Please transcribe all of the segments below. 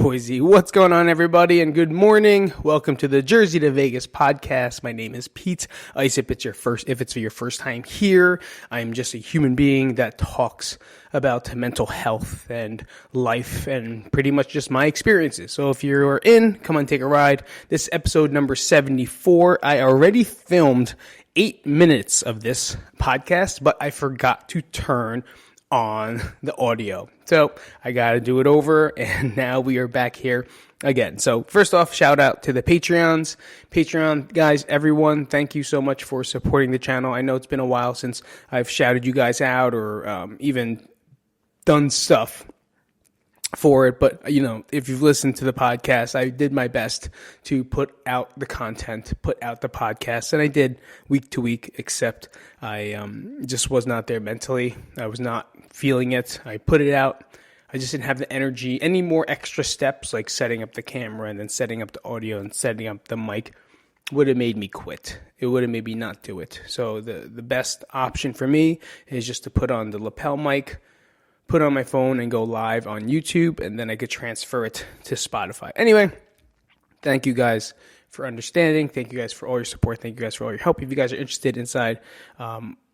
Boise. What's going on, everybody, and good morning. Welcome to the Jersey to Vegas podcast. My name is Pete Isip. If it's your first time here, I'm just a human being that talks about mental health and life and pretty much just my experiences. So if you're in, come on, take a ride. This is episode number 74. I already filmed 8 minutes of this podcast, but I forgot to turn on the audio. So I got to do it over, and now we are back here again. So first off, shout out to the Patreon guys, everyone. Thank you so much for supporting the channel. I know it's been a while since I've shouted you guys out or even done stuff for it, but if you've listened to the podcast, I did my best to put out the content, put out the podcast, and I did week to week, except I just was not there mentally. I was not feeling it. I put it out. I just didn't have the energy. Any more extra steps like setting up the camera and then setting up the audio and setting up the mic would have made me quit. It would have made me not do it. So the best option for me is just to put on the lapel mic, put on my phone and go live on YouTube, and then I could transfer it to Spotify. Anyway, thank you guys for understanding. Thank you guys for all your support. Thank you guys for all your help. If you guys are interested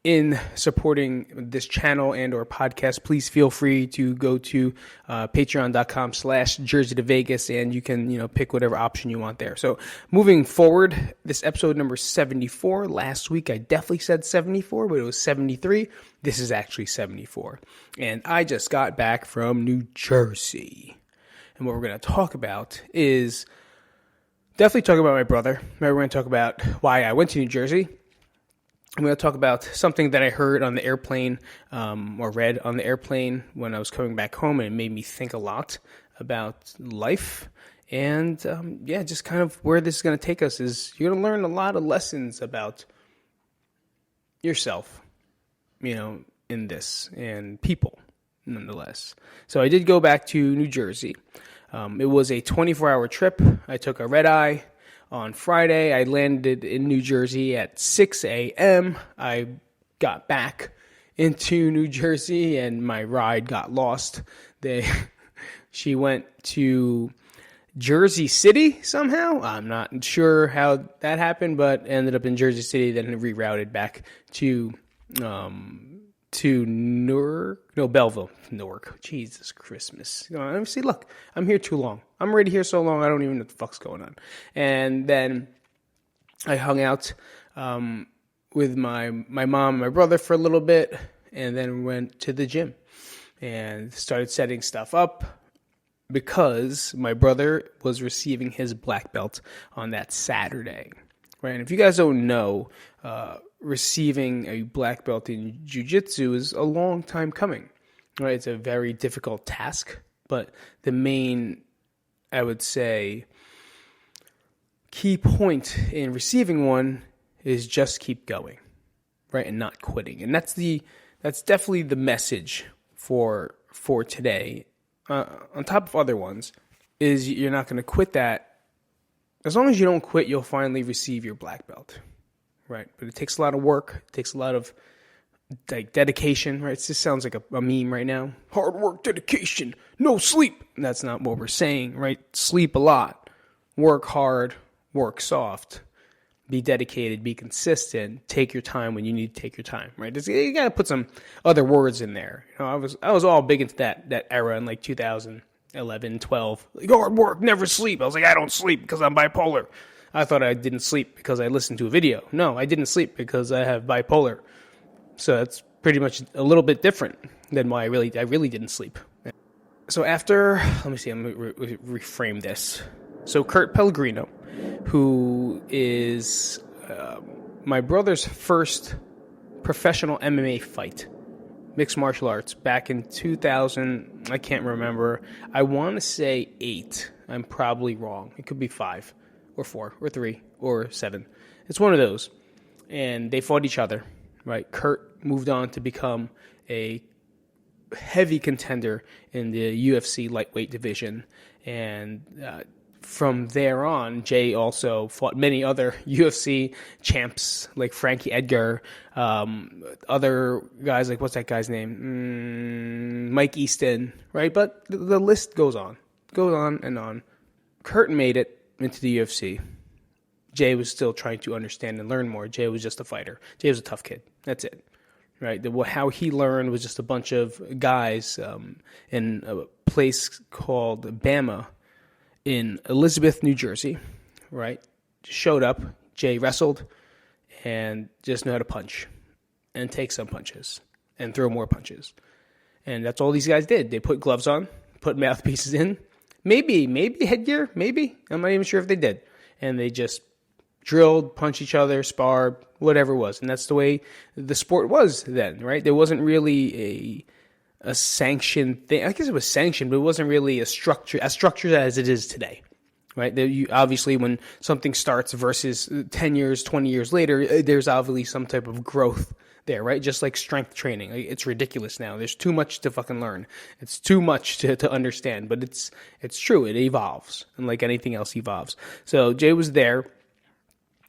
in supporting this channel and or podcast, please feel free to go to patreon.com/Jersey to Vegas, and you can pick whatever option you want there. So moving forward, this episode number 74. Last week I definitely said 74, but it was 73. This is actually 74. And I just got back from New Jersey. And what we're going to talk about is definitely talk about my brother. We're going to talk about why I went to New Jersey. I'm going to talk about something that I heard on the airplane or read on the airplane when I was coming back home, and it made me think a lot about life. And just kind of where this is going to take us is you're going to learn a lot of lessons about yourself, in this, and people, nonetheless. So I did go back to New Jersey. It was a 24-hour trip. I took a red eye. On Friday, I landed in New Jersey at 6 a.m. I got back into New Jersey, and my ride got lost. She went to Jersey City somehow. I'm not sure how that happened, but ended up in Jersey City, then rerouted back to Belleville, Newark. Jesus Christmas. Let me see, look, I'm here too long. I'm already here so long, I don't even know what the fuck's going on. And then I hung out with my mom and my brother for a little bit, and then went to the gym and started setting stuff up because my brother was receiving his black belt on that Saturday. Right? And if you guys don't know, receiving a black belt in jiu-jitsu is a long time coming, right? It's a very difficult task, but the main, I would say, key point in receiving one is just keep going, right? And not quitting. And that's definitely the message for today. On top of other ones, is you're not going to quit that. As long as you don't quit, you'll finally receive your black belt. Right, but it takes a lot of work. It takes a lot of dedication. Right, it just sounds like a meme right now. Hard work, dedication, no sleep. That's not what we're saying. Right, sleep a lot, work hard, work soft, be dedicated, be consistent. Take your time when you need to take your time. Right, you got to put some other words in there. I was all big into that era in like 2011, 12. Like, hard work, never sleep. I was like, I don't sleep because I'm bipolar. I thought I didn't sleep because I listened to a video. No, I didn't sleep because I have bipolar. So that's pretty much a little bit different than why I really didn't sleep. So after, let me see, I'm going to reframe this. So Kurt Pellegrino, who is my brother's first professional MMA fight, mixed martial arts, back in 2000, I can't remember. I want to say 8. I'm probably wrong. It could be 5. Or 4, or 3, or 7. It's one of those. And they fought each other, right? Kurt moved on to become a heavy contender in the UFC lightweight division. And from there on, Jay also fought many other UFC champs like Frankie Edgar, other guys like, what's that guy's name? Mike Easton, right? But the list goes on. goes on and on. Kurt made it into the UFC. Jay was still trying to understand and learn more. Jay was just a fighter. Jay was a tough kid. That's it. Right? How he learned was just a bunch of guys in a place called Bama in Elizabeth, New Jersey. Right? Showed up. Jay wrestled and just knew how to punch and take some punches and throw more punches. And that's all these guys did. They put gloves on, put mouthpieces in, maybe headgear, maybe. I'm not even sure if they did. And they just drilled, punched each other, sparred, whatever it was. And that's the way the sport was then, right? There wasn't really a sanctioned thing. I guess it was sanctioned, but it wasn't really as structured as it is today. Right? Obviously, when something starts versus 10 years, 20 years later, there's obviously some type of growth there, right? Just like strength training. It's ridiculous now. There's too much to fucking learn. It's too much to understand, but it's true. It evolves, and like anything else evolves. So Jay was there,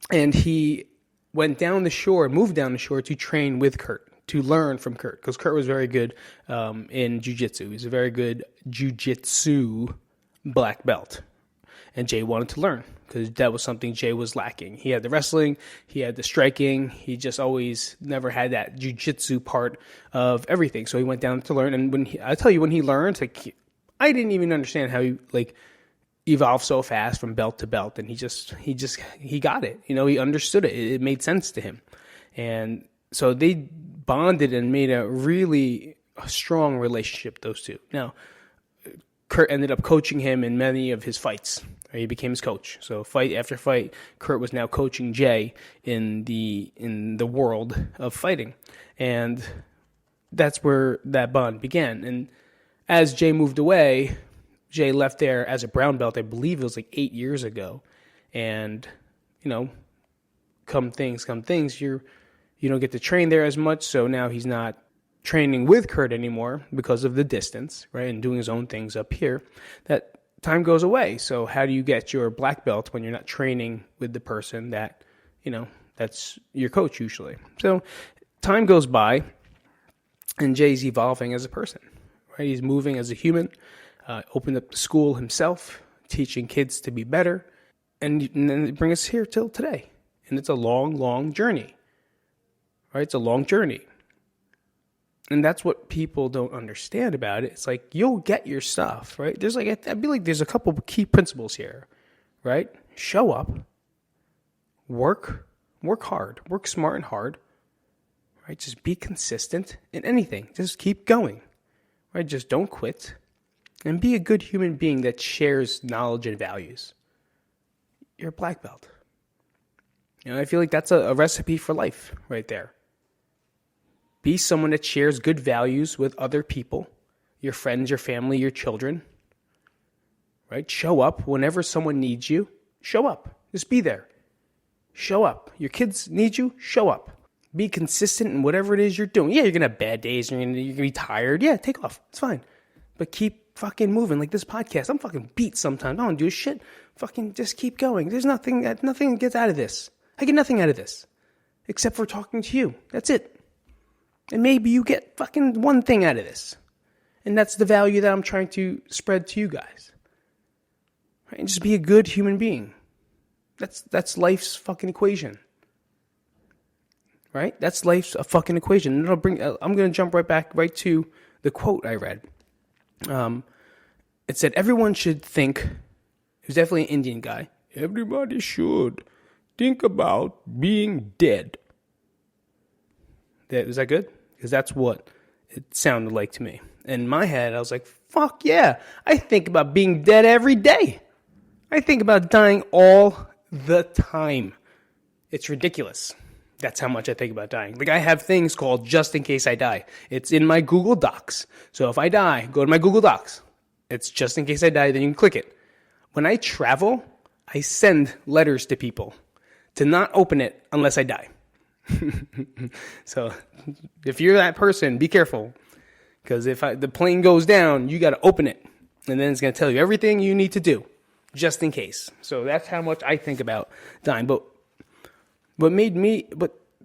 and he went down the shore, moved down the shore to train with Kurt, to learn from Kurt, because Kurt was very good in jiu-jitsu. He's a very good jiu-jitsu black belt. And Jay wanted to learn because that was something Jay was lacking. He had the wrestling, he had the striking. He just always never had that jiu-jitsu part of everything. So he went down to learn. And when he learned, like, I didn't even understand how he evolved so fast from belt to belt. And he got it. He understood it. It made sense to him. And so they bonded and made a really strong relationship, those two. Now, Kurt ended up coaching him in many of his fights. He became his coach. So fight after fight, Kurt was now coaching Jay in the world of fighting. And that's where that bond began. And as Jay moved away, Jay left there as a brown belt. I believe it was like 8 years ago. And, come things, you don't get to train there as much. So now he's not training with Kurt anymore because of the distance, right? And doing his own things up here. That time goes away. So how do you get your black belt when you're not training with the person that, that's your coach usually? So time goes by and Jay's evolving as a person, right? He's moving as a human, opened up the school himself, teaching kids to be better. And then it brings us here till today. And it's a long, long journey, right? It's a long journey. And that's what people don't understand about it. It's like, you'll get your stuff, right? There's I feel like there's a couple of key principles here, right? Show up, work hard, work smart and hard, right? Just be consistent in anything. Just keep going, right? Just don't quit and be a good human being that shares knowledge and values. You're a black belt. I feel like that's a recipe for life right there. Be someone that shares good values with other people, your friends, your family, your children, right? Show up whenever someone needs you. Show up. Just be there. Show up. Your kids need you. Show up. Be consistent in whatever it is you're doing. Yeah, you're going to have bad days. You're going to be tired. Yeah, take off. It's fine. But keep fucking moving. Like this podcast, I'm fucking beat sometimes. I don't do shit. Fucking just keep going. There's nothing gets out of this. I get nothing out of this except for talking to you. That's it. And maybe you get fucking one thing out of this. And that's the value that I'm trying to spread to you guys. Right? And just be a good human being. That's life's fucking equation. Right? That's life's a fucking equation. And I'm going to jump right to the quote I read. It said, everyone should think, it was definitely an Indian guy, everybody should think about being dead. Was that good? Because that's what it sounded like to me. In my head, I was like, fuck yeah. I think about being dead every day. I think about dying all the time. It's ridiculous. That's how much I think about dying. Like, I have things called just in case I die. It's in my Google Docs. So if I die, go to my Google Docs. It's just in case I die, then you can click it. When I travel, I send letters to people to not open it unless I die. So if you're that person, be careful, because if the plane goes down, you got to open it, and then it's going to tell you everything you need to do just in case. So that's how much I think about dying. But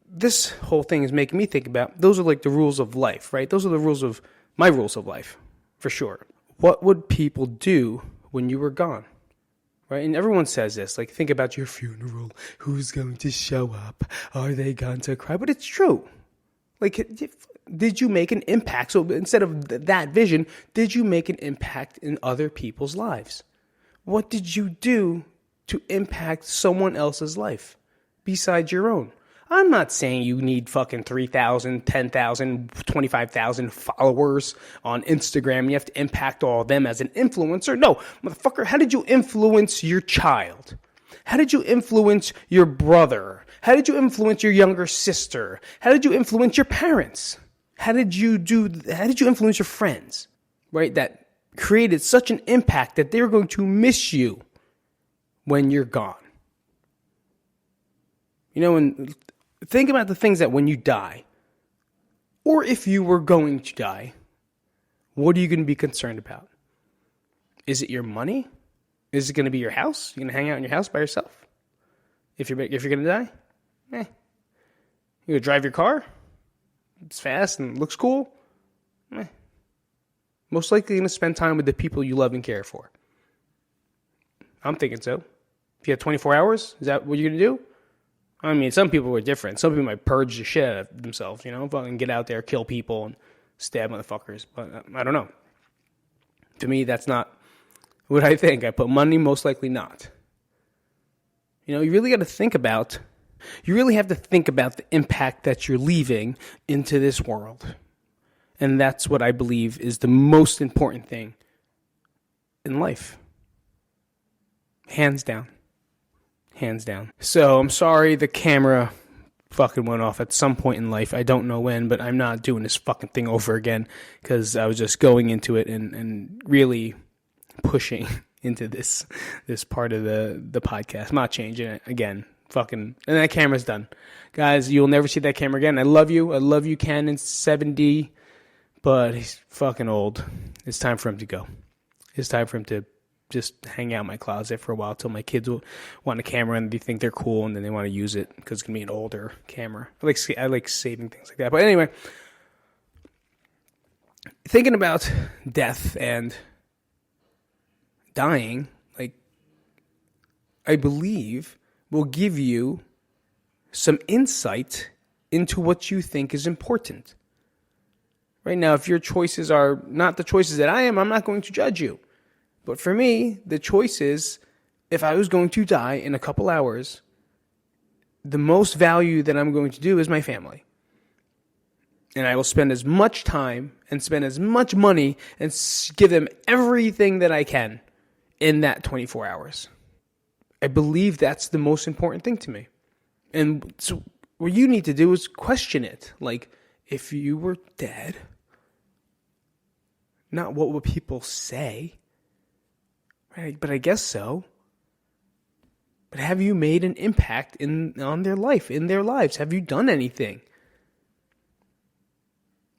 this whole thing is making me think about, those are like the rules of life, right? Those are my rules of life for sure. What would people do when you were gone. Right? And everyone says this, like, think about your funeral. Who's going to show up? Are they going to cry? But it's true. Like, did you make an impact? So instead of that vision, did you make an impact in other people's lives? What did you do to impact someone else's life besides your own? I'm not saying you need fucking 3,000, 10,000, 25,000 followers on Instagram. You have to impact all of them as an influencer. No, motherfucker, how did you influence your child? How did you influence your brother? How did you influence your younger sister? How did you influence your parents? How did you influence your friends? Right? That created such an impact that they're going to miss you when you're gone. You know, and think about the things that when you die, or if you were going to die, what are you going to be concerned about? Is it your money? Is it going to be your house? You're going to hang out in your house by yourself? If you're going to die? You're going to drive your car? It's fast and looks cool? Most likely going to spend time with the people you love and care for. I'm thinking so. If you have 24 hours, is that what you're going to do? I mean, some people are different. Some people might purge the shit out of themselves, fucking get out there, kill people, and stab motherfuckers. But I don't know. To me, that's not what I think. I put money, most likely not. You really have to think about the impact that you're leaving into this world. And that's what I believe is the most important thing in life. Hands down. Hands down. So I'm sorry the camera fucking went off at some point in life. I don't know when, but I'm not doing this fucking thing over again because I was just going into it and really pushing into this part of the podcast. I'm not changing it again. Fucking, and that camera's done. Guys, you'll never see that camera again. I love you. I love you, Canon 7D, but he's fucking old. It's time for him to go. It's time for him to just hang out in my closet for a while till my kids will want a camera and they think they're cool and then they want to use it because it's going to be an older camera. I like saving things like that. But anyway, thinking about death and dying, like, I believe will give you some insight into what you think is important. Right now, if your choices are not the choices that I am, I'm not going to judge you. But for me, the choice is, if I was going to die in a couple hours, the most value that I'm going to do is my family. And I will spend as much time and spend as much money and give them everything that I can in that 24 hours. I believe that's the most important thing to me. And so what you need to do is question it. Like, if you were dead, not what would people say? Right, but I guess so. But have you made an impact on their life, in their lives? Have you done anything?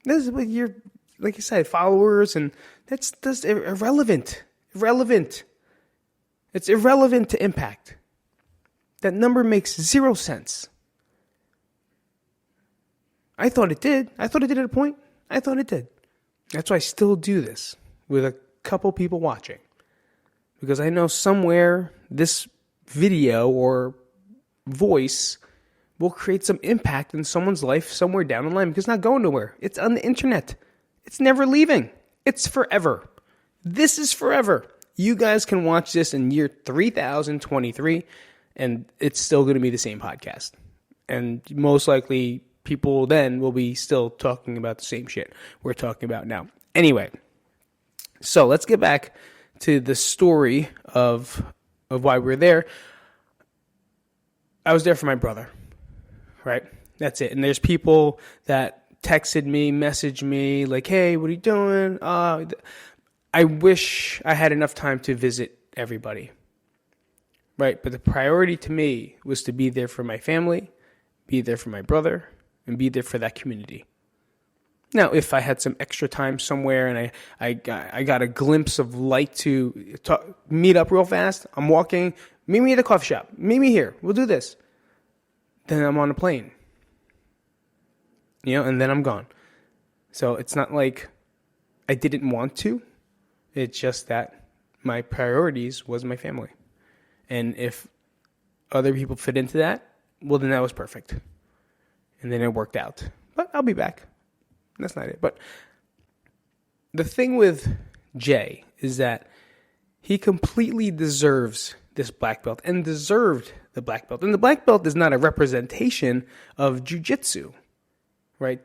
This is what you're, like I said, followers, and that's irrelevant. Irrelevant. It's irrelevant to impact. That number makes 0 sense. I thought it did. I thought it did at a point. I thought it did. That's why I still do this with a couple people watching. Because I know somewhere this video or voice will create some impact in someone's life somewhere down the line. Because it's not going nowhere. It's on the internet. It's never leaving. It's forever. This is forever. You guys can watch this in year 3023 and it's still going to be the same podcast. And most likely people then will be still talking about the same shit we're talking about now. Anyway, so let's get back to the story of why we're there. I was there for my brother, right? That's it. And there's people that texted me, messaged me, like, hey, what are you doing? I wish I had enough time to visit everybody, right? But the priority to me was to be there for my family, be there for my brother, and be there for that community. Now, if I had some extra time somewhere and I got a glimpse of light to meet up real fast, I'm walking, meet me at the coffee shop, meet me here, we'll do this. Then I'm on a plane. And then I'm gone. So it's not like I didn't want to. It's just that my priorities was my family. And if other people fit into that, well, then that was perfect. And then it worked out. But I'll be back. That's not it. But the thing with Jay is that he completely deserves this black belt and deserved the black belt. And the black belt is not a representation of jiu-jitsu, right?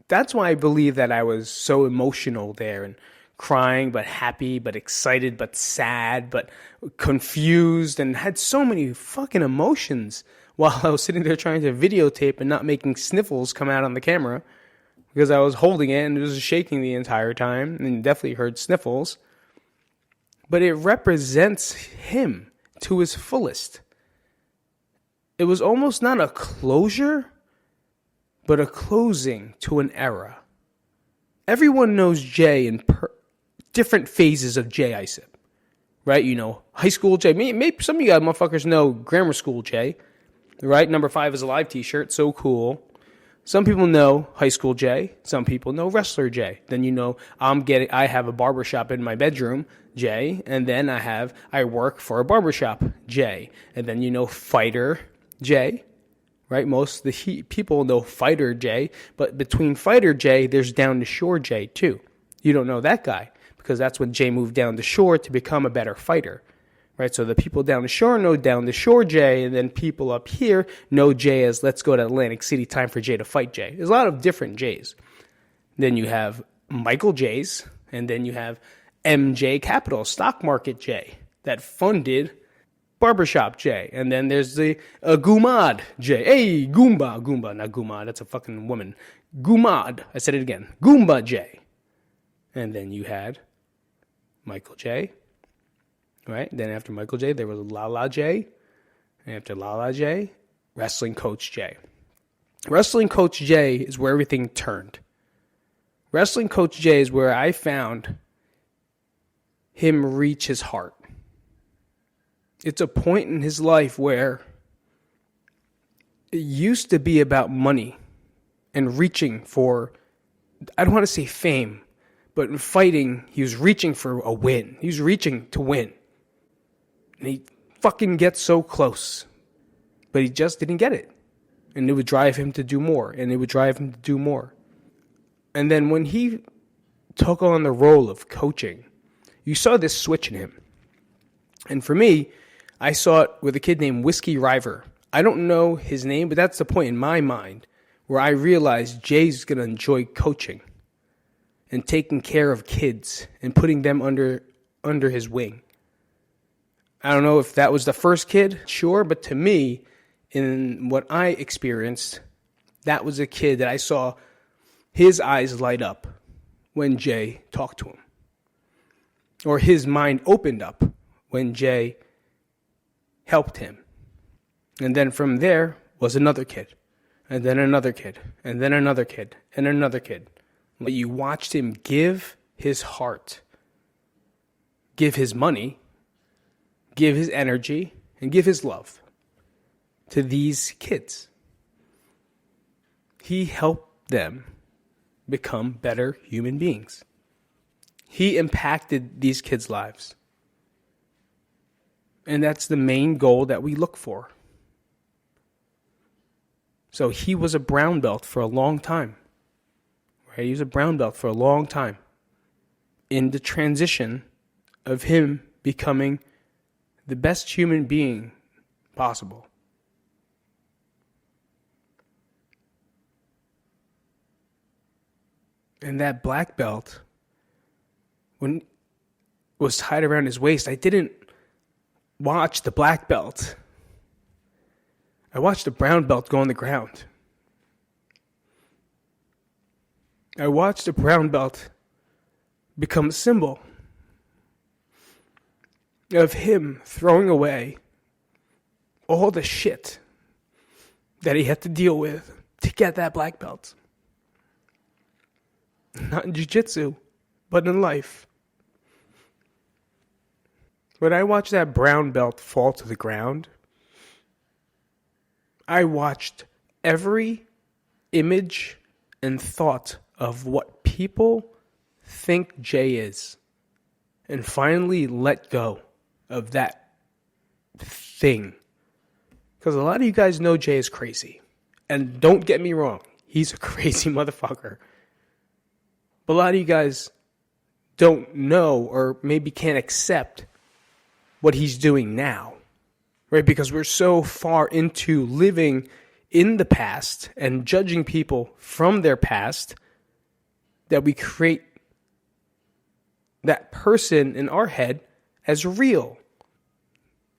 That's why I believe that I was so emotional there and crying, but happy, but excited, but sad, but confused, and had so many fucking emotions while I was sitting there trying to videotape and not making sniffles come out on the camera because I was holding it and it was shaking the entire time and definitely heard sniffles. But it represents him to his fullest. It was almost not a closure, but a closing to an era. Everyone knows Jay in different phases of Jay Isip, right? You know, high school Jay. Maybe some of you guys motherfuckers know grammar school Jay, right? Number 5 is alive t-shirt, so cool. Some people know high school Jay. Some people know wrestler Jay. Then you know I have a barbershop in my bedroom Jay, and then I work for a barbershop Jay, and then you know fighter Jay. Right? Most of the people know Fighter Jay, but between Fighter Jay, there's Down to Shore Jay too. You don't know that guy because that's when Jay moved down to shore to become a better fighter. Right? So the people down the shore know Down the Shore Jay, and then people up here know Jay as let's go to Atlantic City, time for Jay to fight Jay. There's a lot of different Jays. Then you have Michael Jays, and then you have MJ Capital, Stock Market Jay, that funded Barbershop Jay. And then there's the Gumad Jay. Hey, Goomba, not Gumad, that's a fucking woman. Gumad, I said it again. Goomba Jay. And then you had Michael J. Right? Then after Michael J, there was Lala J. And after Lala J, Wrestling Coach J. Wrestling Coach J is where everything turned. Wrestling Coach J is where I found him reach his heart. It's a point in his life where it used to be about money and reaching for, I don't want to say fame, but in fighting, he was reaching for a win. He was reaching to win. And he fucking gets so close, but he just didn't get it. And it would drive him to do more, and it would drive him to do more. And then when he took on the role of coaching, you saw this switch in him. And for me, I saw it with a kid named Whiskey River. I don't know his name, but that's the point in my mind where I realized Jay's going to enjoy coaching and taking care of kids and putting them under his wing. I don't know if that was the first kid, sure, but to me, in what I experienced, that was a kid that I saw his eyes light up when Jay talked to him. Or his mind opened up when Jay helped him. And then from there was another kid, and then another kid, and then another kid, and another kid. But you watched him give his heart, give his money, give his energy, and give his love to these kids. He helped them become better human beings. He impacted these kids' lives. And that's the main goal that we look for. So he was a brown belt for a long time. Right? He was a brown belt for a long time. In the transition of him becoming the best human being possible. And that black belt, when it was tied around his waist, I didn't watch the black belt. I watched the brown belt go on the ground. I watched the brown belt become a symbol of him throwing away all the shit that he had to deal with to get that black belt. Not in jiu-jitsu, but in life. When I watched that brown belt fall to the ground, I watched every image and thought of what people think Jay is and finally let go of that thing. Because a lot of you guys know Jay is crazy. And don't get me wrong, he's a crazy motherfucker. But a lot of you guys don't know or maybe can't accept what he's doing now. Right? Because we're so far into living in the past and judging people from their past that we create that person in our head as real.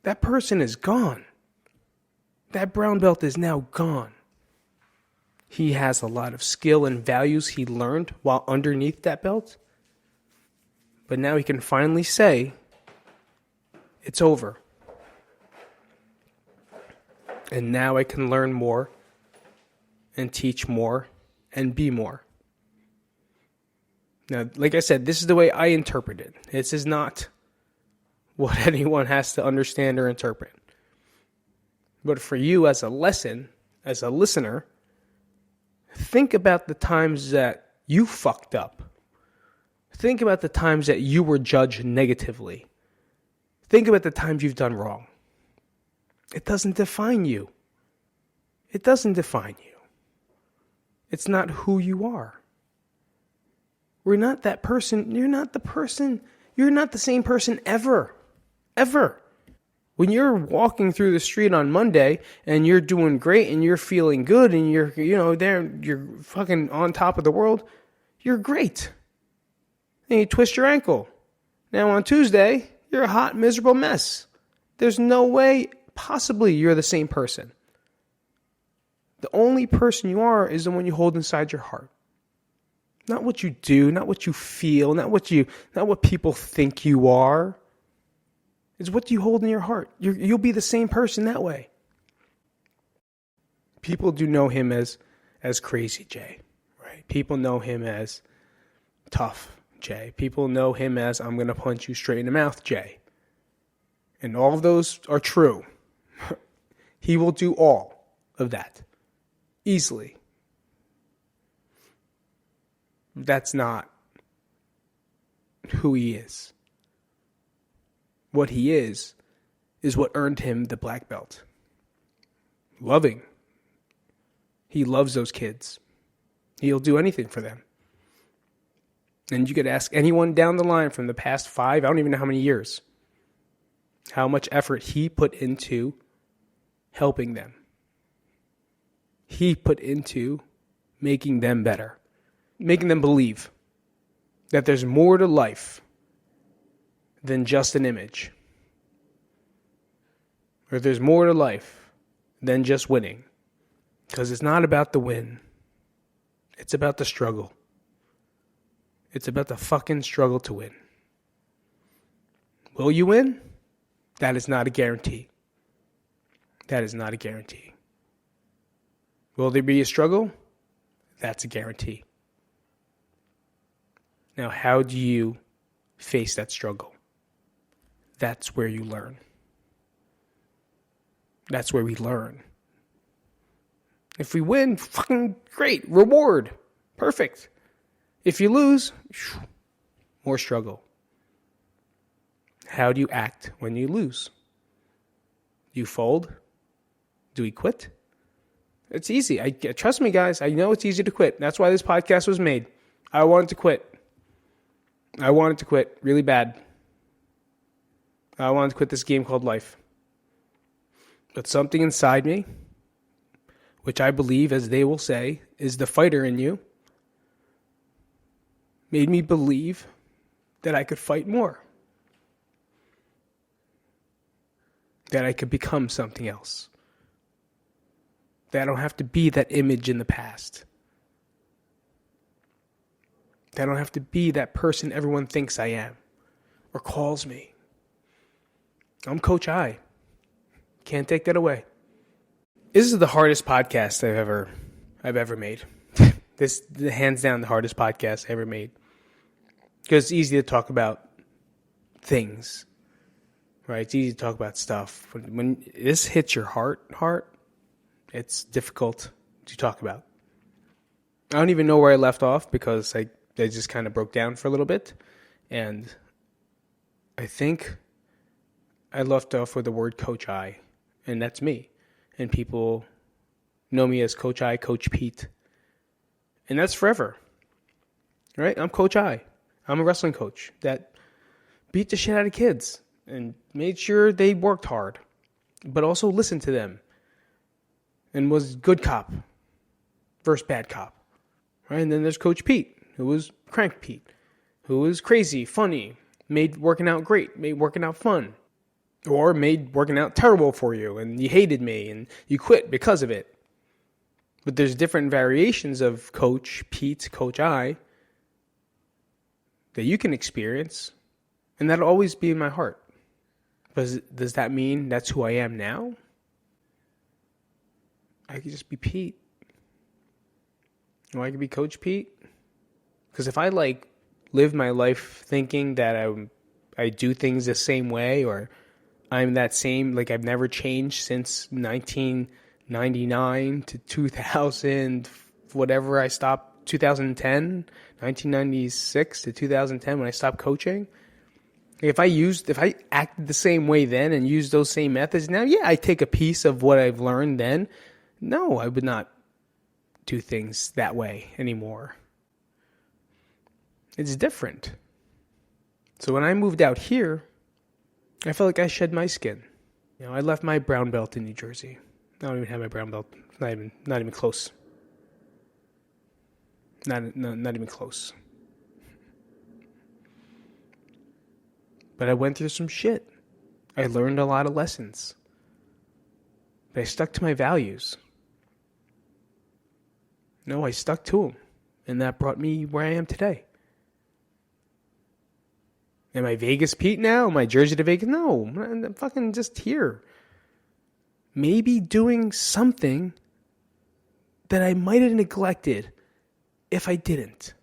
That person is gone. That brown belt is now gone. He has a lot of skill and values he learned while underneath that belt. But now he can finally say, it's over. And now I can learn more and teach more and be more. Now, like I said, this is the way I interpret it. This is not what anyone has to understand or interpret. But for you as a lesson, as a listener, think about the times that you fucked up. Think about the times that you were judged negatively. Think about the times you've done wrong. It doesn't define you. It doesn't define you. It's not who you are. We're not that person. You're not the person. You're not the same person ever. Ever. When you're walking through the street on Monday and you're doing great and you're feeling good and you're fucking on top of the world, you're great. And you twist your ankle. Now on Tuesday, you're a hot, miserable mess. There's no way possibly you're the same person. The only person you are is the one you hold inside your heart. Not what you do, not what you feel, not what people think you are. It's what you hold in your heart. You'll be the same person that way. People do know him as Crazy Jay, right? People know him as Tough Jay. People know him as I'm going to punch you straight in the mouth Jay. And all of those are true. He will do all of that easily. That's not who he is. What he is what earned him the black belt. Loving. He loves those kids. He'll do anything for them. And you could ask anyone down the line from the past 5, I don't even know how many years, how much effort he put into helping them. He put into making them better. Making them believe that there's more to life than just an image. Or there's more to life than just winning. Because it's not about the win. It's about the struggle. It's about the fucking struggle to win. Will you win? That is not a guarantee. That is not a guarantee. Will there be a struggle? That's a guarantee. Now, how do you face that struggle? That's where you learn. That's where we learn. If we win, fucking great. Reward. Perfect. If you lose, more struggle. How do you act when you lose? Do you fold? Do we quit? It's easy. Trust me, guys. I know it's easy to quit. That's why this podcast was made. I wanted to quit. I wanted to quit really bad. I wanted to quit this game called life. But something inside me, which I believe, as they will say, is the fighter in you, made me believe that I could fight more. That I could become something else. That I don't have to be that image in the past. That I don't have to be that person everyone thinks I am or calls me. I'm Coach I. Can't take that away. This is the hardest podcast I've ever made. This is hands down the hardest podcast I ever made. Because it's easy to talk about things. Right? It's easy to talk about stuff. When this hits your heart, it's difficult to talk about. I don't even know where I left off because I just kind of broke down for a little bit. And I think I left off with the word Coach I, and that's me. And people know me as Coach I, Coach Pete. And that's forever, right? I'm Coach I. I'm a wrestling coach that beat the shit out of kids and made sure they worked hard, but also listened to them and was good cop versus bad cop, right? And then there's Coach Pete, who was Crank Pete, who was crazy, funny, made working out great, made working out fun, or made working out terrible for you and you hated me and you quit because of it. But there's different variations of Coach Pete, Coach I, that you can experience, and that'll always be in my heart. But does that mean that's who I am now? I could just be Pete. Or I could be Coach Pete. Because if I live my life thinking that I do things the same way, or I'm that same, I've never changed since 1999 to 2000, whatever I stopped, 2010, 1996 to 2010 when I stopped coaching. If I acted the same way then and used those same methods now, yeah, I take a piece of what I've learned then. No, I would not do things that way anymore. It's different. So when I moved out here, I felt like I shed my skin. I left my brown belt in New Jersey. I don't even have my brown belt. Not even close. Not even close. But I went through some shit. I learned a lot of lessons. But I stuck to my values. No, I stuck to them. And that brought me where I am today. Am I Vegas Pete now? Am I Jersey to Vegas? No, I'm fucking just here. Maybe doing something that I might have neglected if I didn't.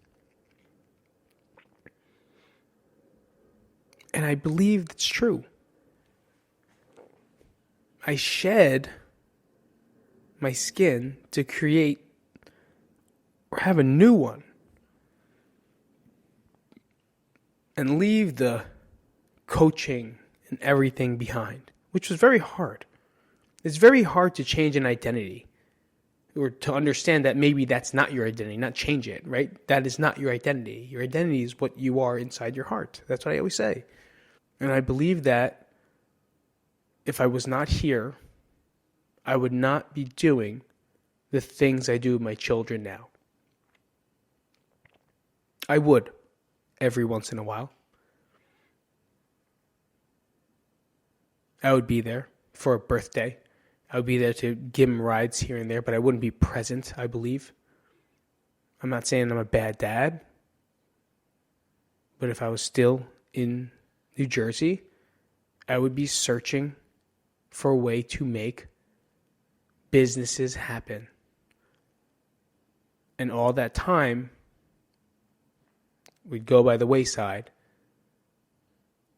And I believe that's true. I shed my skin to create or have a new one. And leave the coaching and everything behind, which was very hard. It's very hard to change an identity or to understand that maybe that's not your identity, not change it, right? That is not your identity. Your identity is what you are inside your heart. That's what I always say. And I believe that if I was not here, I would not be doing the things I do with my children now. I would. Every once in a while. I would be there for a birthday. I would be there to give them rides here and there, but I wouldn't be present, I believe. I'm not saying I'm a bad dad, but if I was still in New Jersey, I would be searching for a way to make businesses happen. And all that time would go by the wayside,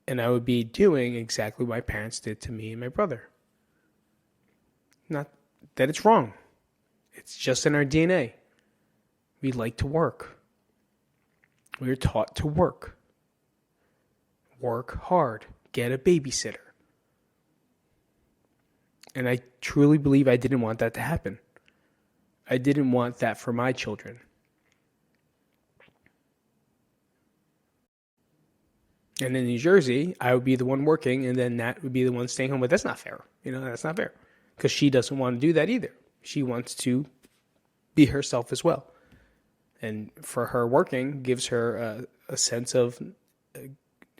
and I would be doing exactly what my parents did to me and my brother. Not that it's wrong. It's just in our DNA. We like to work. We are taught to work. Work hard. Get a babysitter. And I truly believe I didn't want that to happen. I didn't want that for my children. And in New Jersey, I would be the one working, and then Nat would be the one staying home. But that's not fair. That's not fair. Because she doesn't want to do that either. She wants to be herself as well. And for her working gives her a sense of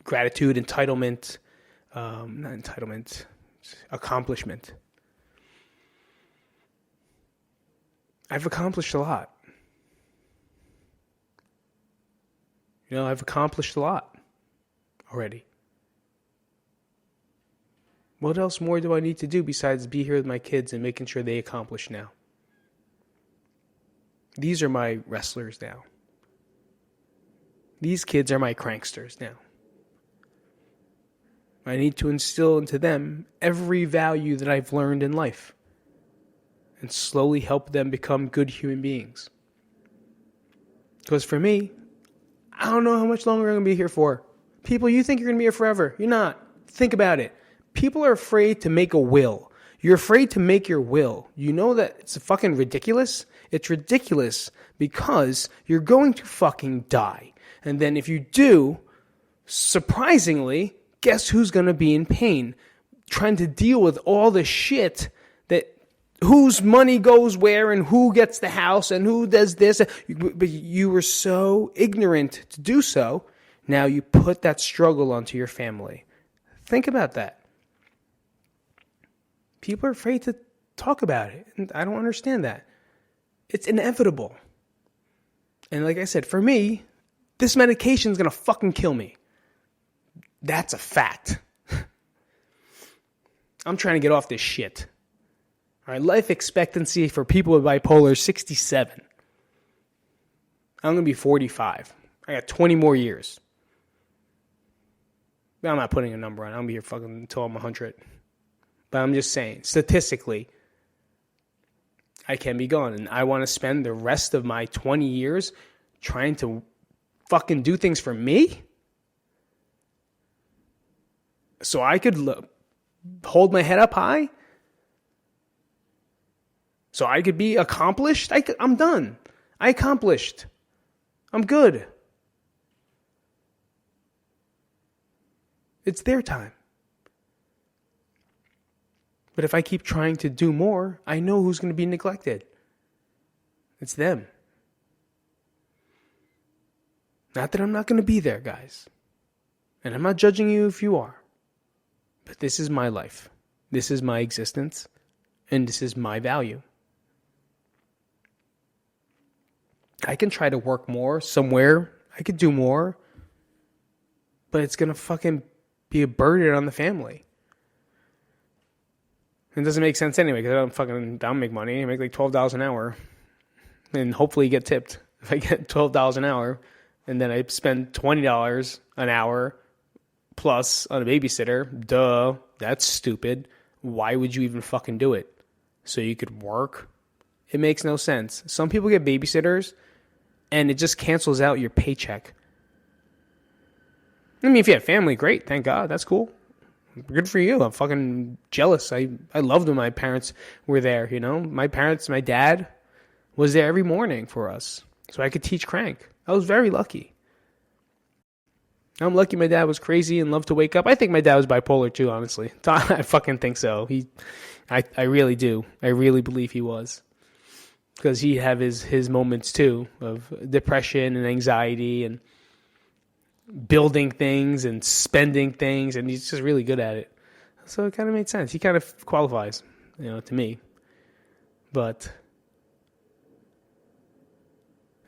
gratitude, entitlement, accomplishment. I've accomplished a lot. I've accomplished a lot already. What else more do I need to do besides be here with my kids and making sure they accomplish now? These are my wrestlers now. These kids are my cranksters now. I need to instill into them every value that I've learned in life and slowly help them become good human beings. Because for me, I don't know how much longer I'm going to be here for. People, you think you're going to be here forever. You're not. Think about it. People are afraid to make a will. You're afraid to make your will. You know that it's fucking ridiculous? It's ridiculous because you're going to fucking die. And then if you do, surprisingly, guess who's going to be in pain? Trying to deal with all the shit that whose money goes where and who gets the house and who does this. But you were so ignorant to do so. Now you put that struggle onto your family. Think about that. People are afraid to talk about it. And I don't understand that. It's inevitable. And like I said, for me, this medication is going to fucking kill me. That's a fact. I'm trying to get off this shit. All right, life expectancy for people with bipolar is 67. I'm going to be 45. I got 20 more years. I'm not putting a number on it. I'm going to be here fucking until I'm 100. But I'm just saying, statistically, I can be gone. And I want to spend the rest of my 20 years trying to fucking do things for me? So I could hold my head up high? So I could be accomplished? I'm done. I accomplished. I'm good. It's their time. But if I keep trying to do more, I know who's going to be neglected. It's them. Not that I'm not going to be there, guys. And I'm not judging you if you are. But this is my life. This is my existence. And this is my value. I can try to work more somewhere. I could do more. But it's going to fucking be a burden on the family. It doesn't make sense anyway because I don't make money. I make like $12 an hour and hopefully get tipped. If I get $12 an hour and then I spend $20 an hour plus on a babysitter, duh, that's stupid. Why would you even fucking do it? So you could work? It makes no sense. Some people get babysitters and it just cancels out your paycheck. I mean, if you have family, great. Thank God. That's cool. Good for you. I'm fucking jealous. I loved when my parents were there, you know. My dad was there every morning for us. So I could teach crank. I was very lucky. I'm lucky my dad was crazy and loved to wake up. I think my dad was bipolar too, honestly. I fucking think so. I really do. I really believe he was. Because he'd have his moments too of depression and anxiety and building things and spending things, and he's just really good at it. So it kind of made sense. He kind of qualifies, to me. But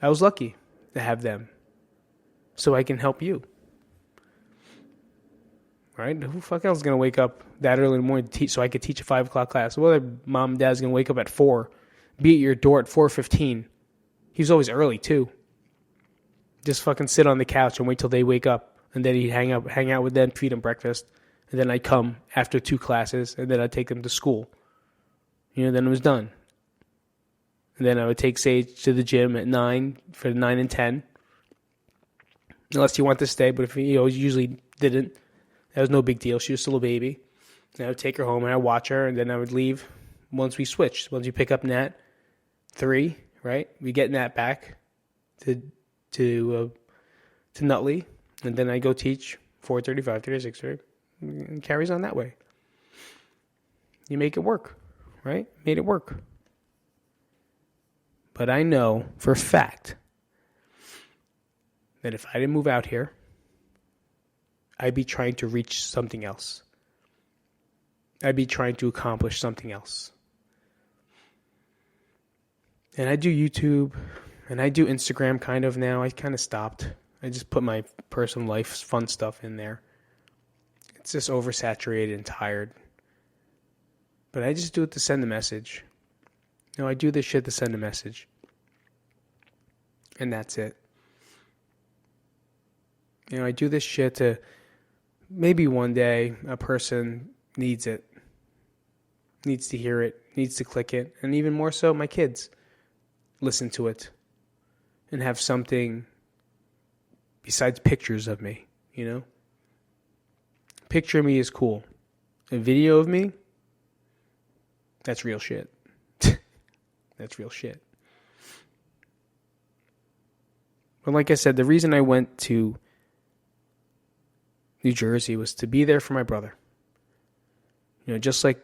I was lucky to have them, so I can help you. Right? Who the fuck else is gonna wake up that early in the morning to teach, so I could teach a 5 o'clock class? Well, mom and dad's gonna wake up at 4, be at your door at 4:15. He was always early too. Just fucking sit on the couch and wait till they wake up. And then he'd hang out with them, feed them breakfast. And then I'd come after 2 classes, and then I'd take them to school. Then it was done. And then I would take Sage to the gym at 9 for 9 and 10. Unless he wanted to stay, but if he usually didn't, that was no big deal. She was still a baby. And I would take her home, and I'd watch her, and then I would leave once we switched. Once we pick up Nat, 3, right? We get Nat back to Nutley, and then I go teach 4:30, 5:30, 6:30, and carries on that way. You make it work, right? Made it work. But I know for a fact that if I didn't move out here, I'd be trying to reach something else. I'd be trying to accomplish something else. And I do YouTube. And I do Instagram kind of now. I kind of stopped. I just put my personal life fun stuff in there. It's just oversaturated and tired. But I just do it to send a message. I do this shit to send a message. And that's it. I do this shit to maybe one day a person needs it. Needs to hear it. Needs to click it. And even more so, my kids listen to it. And have something besides pictures of me, picture of me is cool. A video of me, that's real shit. That's real shit. But like I said, the reason I went to New Jersey was to be there for my brother. Just like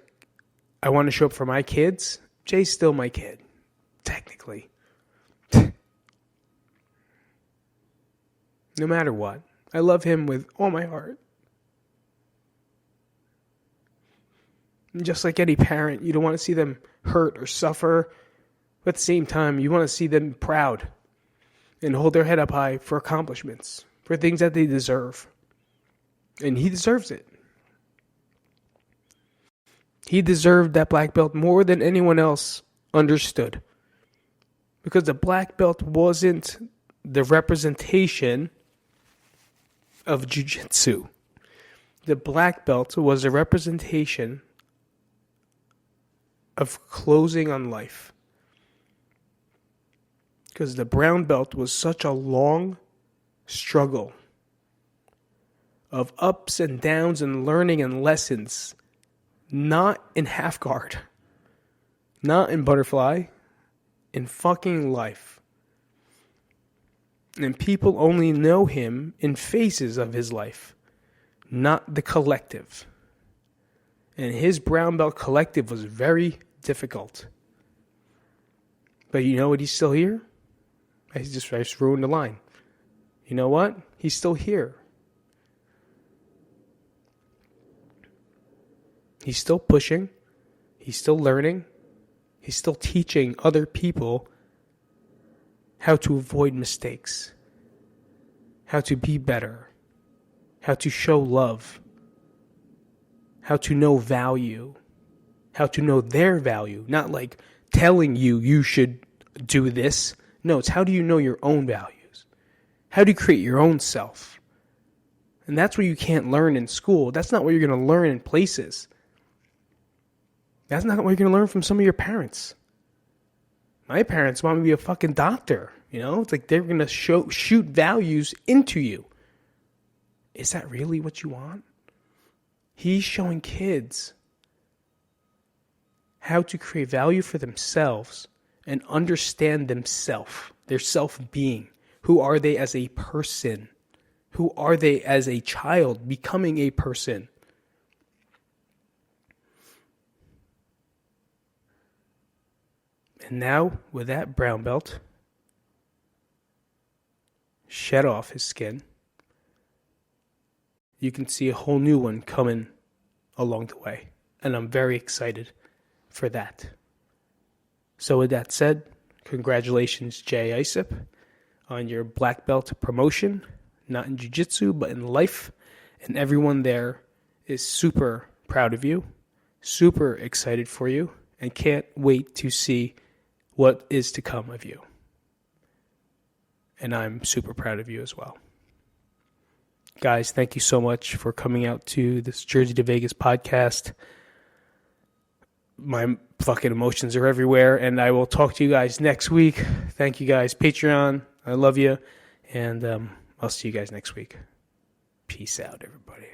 I want to show up for my kids, Jay's still my kid, technically. No matter what. I love him with all my heart. And just like any parent, you don't want to see them hurt or suffer. But at the same time, you want to see them proud and hold their head up high for accomplishments, for things that they deserve. And he deserves it. He deserved that black belt more than anyone else understood. Because the black belt wasn't the representation of jiu-jitsu. The black belt was a representation of closing on life. Because the brown belt was such a long struggle of ups and downs and learning and lessons. Not in half guard. Not in butterfly. In fucking life. And people only know him in phases of his life. Not the collective. And his brown belt collective was very difficult. But you know what? He's still here. I just ruined the line. You know what? He's still here. He's still pushing. He's still learning. He's still teaching other people how to avoid mistakes, how to be better, how to show love, how to know value, how to know their value. Not like telling you should do this. No, it's how do you know your own values? How do you create your own self? And that's what you can't learn in school. That's not what you're going to learn in places. That's not what you're going to learn from some of your parents. My parents want me to be a fucking doctor. It's like they're going to shoot values into you. Is that really what you want? He's showing kids how to create value for themselves and understand themselves, their self-being. Who are they as a person? Who are they as a child becoming a person? And now, with that brown belt shed off his skin, you can see a whole new one coming along the way. And I'm very excited for that. So with that said, congratulations, Jay Isip, on your black belt promotion, not in jiu-jitsu, but in life. And everyone there is super proud of you, super excited for you, and can't wait to see what is to come of you. And I'm super proud of you as well. Guys, thank you so much for coming out to this Jersey to Vegas podcast. My fucking emotions are everywhere, and I will talk to you guys next week. Thank you guys. Patreon, I love you, and I'll see you guys next week. Peace out, everybody.